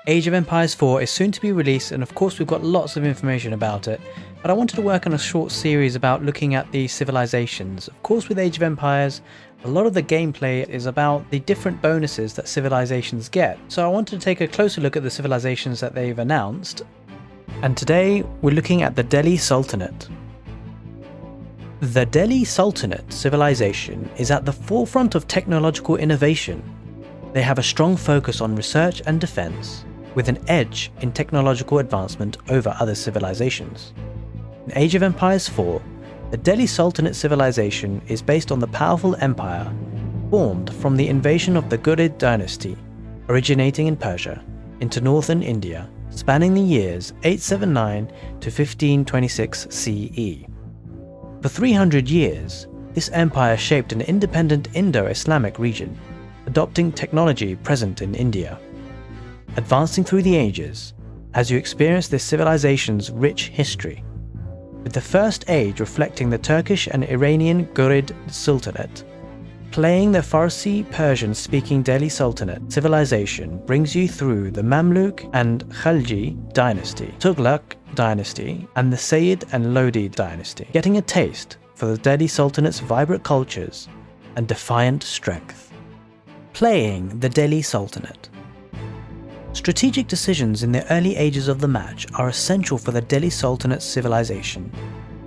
Age of Empires 4 is soon to be released, and of course we've got lots of information about it, but I wanted to work on a short series about looking at the civilizations. Of course, with Age of Empires, a lot of the gameplay is about the different bonuses that civilizations get, so I wanted to take a closer look at the civilizations that they've announced. And today we're looking at the Delhi Sultanate. The Delhi Sultanate civilization is at the forefront of technological innovation. They have a strong focus on research and defense, with an edge in technological advancement over other civilizations. In Age of Empires 4, the Delhi Sultanate civilization is based on the powerful empire formed from the invasion of the Ghurid dynasty, originating in Persia, into northern India, spanning the years 879 to 1526 CE. For 300 years, this empire shaped an independent Indo-Islamic region, adopting technology present in India. Advancing through the ages, as you experience this civilization's rich history, with the first age reflecting the Turkish and Iranian Ghurid Sultanate, playing the Farsi Persian-speaking Delhi Sultanate civilization brings you through the Mamluk and Khalji dynasty, Tughlaq dynasty, and the Sayyid and Lodi dynasty, getting a taste for the Delhi Sultanate's vibrant cultures and defiant strength. Playing the Delhi Sultanate. Strategic decisions in the early ages of the match are essential for the Delhi Sultanate civilization,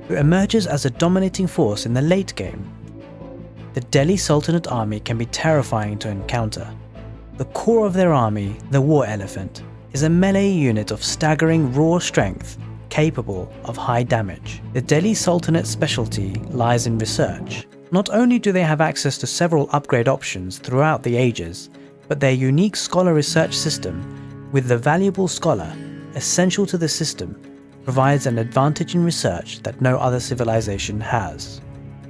who emerges as a dominating force in the late game. The Delhi Sultanate army can be terrifying to encounter. The core of their army, the War Elephant, is a melee unit of staggering raw strength, capable of high damage. The Delhi Sultanate's specialty lies in research. Not only do they have access to several upgrade options throughout the ages, but their unique scholar research system, with the valuable scholar essential to the system, provides an advantage in research that no other civilization has.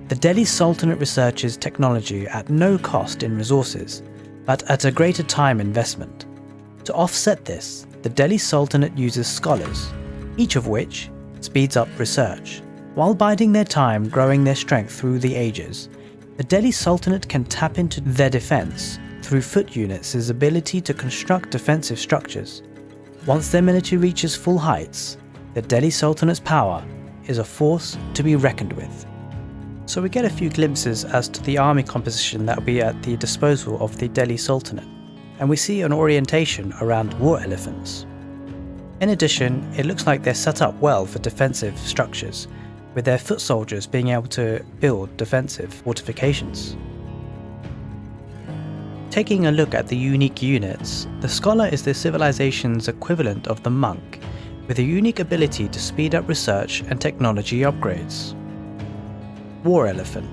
The Delhi Sultanate researches technology at no cost in resources, but at a greater time investment. To offset this, the Delhi Sultanate uses scholars, each of which speeds up research. While biding their time growing their strength through the ages, the Delhi Sultanate can tap into their defense through foot units' ability to construct defensive structures. Once their military reaches full heights, the Delhi Sultanate's power is a force to be reckoned with. So we get a few glimpses as to the army composition that will be at the disposal of the Delhi Sultanate, and we see an orientation around war elephants. In addition, it looks like they're set up well for defensive structures, with their foot soldiers being able to build defensive fortifications. Taking a look at the unique units, the Scholar is the civilization's equivalent of the Monk, with a unique ability to speed up research and technology upgrades. War Elephant.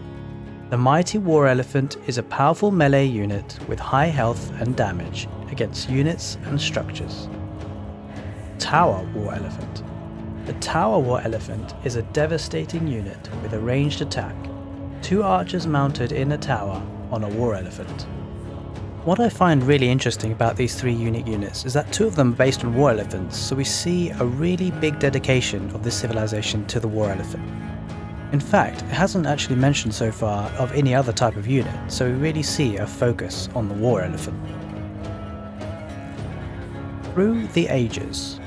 The mighty War Elephant is a powerful melee unit with high health and damage against units and structures. Tower War Elephant. The Tower War Elephant is a devastating unit with a ranged attack, 2 archers mounted in a tower on a War Elephant. What I find really interesting about these 3 unique units is that 2 of them are based on War Elephants, so we see a really big dedication of this civilization to the War Elephant. In fact, it hasn't actually mentioned so far of any other type of unit, so we really see a focus on the War Elephant. Through the ages.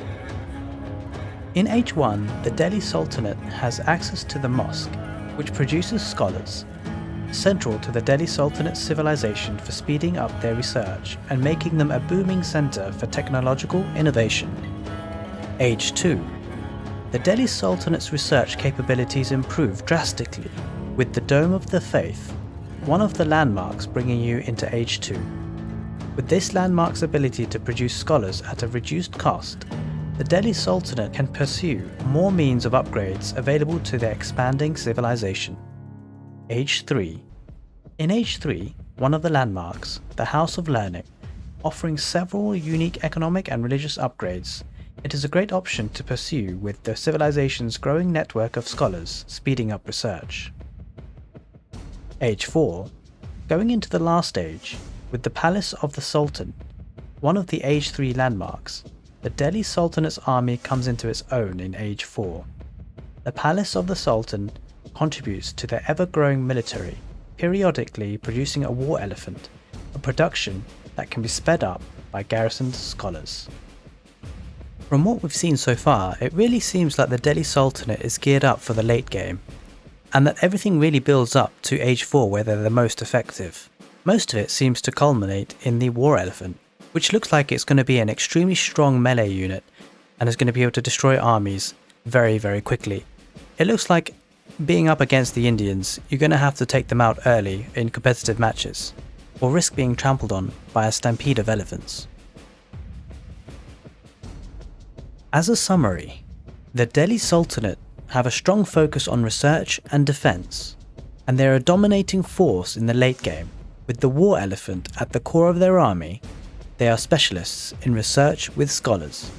In Age 1, the Delhi Sultanate has access to the mosque, which produces scholars, central to the Delhi Sultanate civilization for speeding up their research and making them a booming center for technological innovation. Age 2. The Delhi Sultanate's research capabilities improve drastically, with the Dome of the Faith, one of the landmarks bringing you into Age 2. With this landmark's ability to produce scholars at a reduced cost, the Delhi Sultanate can pursue more means of upgrades available to their expanding civilization. Age 3. In Age 3, one of the landmarks, the House of Learning, offering several unique economic and religious upgrades, it is a great option to pursue with the civilization's growing network of scholars speeding up research. Age 4. Going into the last age, with the Palace of the Sultan, one of the Age 3 landmarks, the Delhi Sultanate's army comes into its own in Age 4. The Palace of the Sultan contributes to their ever-growing military, periodically producing a war elephant, a production that can be sped up by garrisoned scholars. From what we've seen so far, it really seems like the Delhi Sultanate is geared up for the late game, and that everything really builds up to Age 4 where they're the most effective. Most of it seems to culminate in the War Elephant, which looks like it's going to be an extremely strong melee unit and is going to be able to destroy armies very, very quickly. It looks like being up against the Indians, you're going to have to take them out early in competitive matches, or risk being trampled on by a stampede of elephants. As a summary, the Delhi Sultanate have a strong focus on research and defense, and they're a dominating force in the late game. With the War Elephant at the core of their army, they are specialists in research with scholars,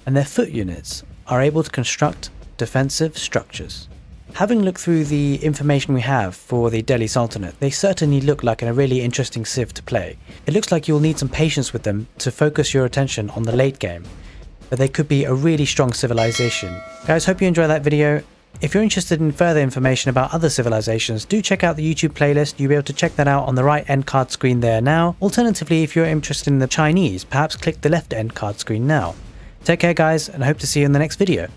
and their foot units are able to construct defensive structures. Having looked through the information we have for the Delhi Sultanate, they certainly look like a really interesting civ to play. It looks like you'll need some patience with them to focus your attention on the late game, but they could be a really strong civilization. Guys, hope you enjoyed that video. If you're interested in further information about other civilizations, do check out the YouTube playlist. You'll be able to check that out on the right end card screen there now. Alternatively, if you're interested in the Chinese, perhaps click the left end card screen now. Take care guys, and I hope to see you in the next video.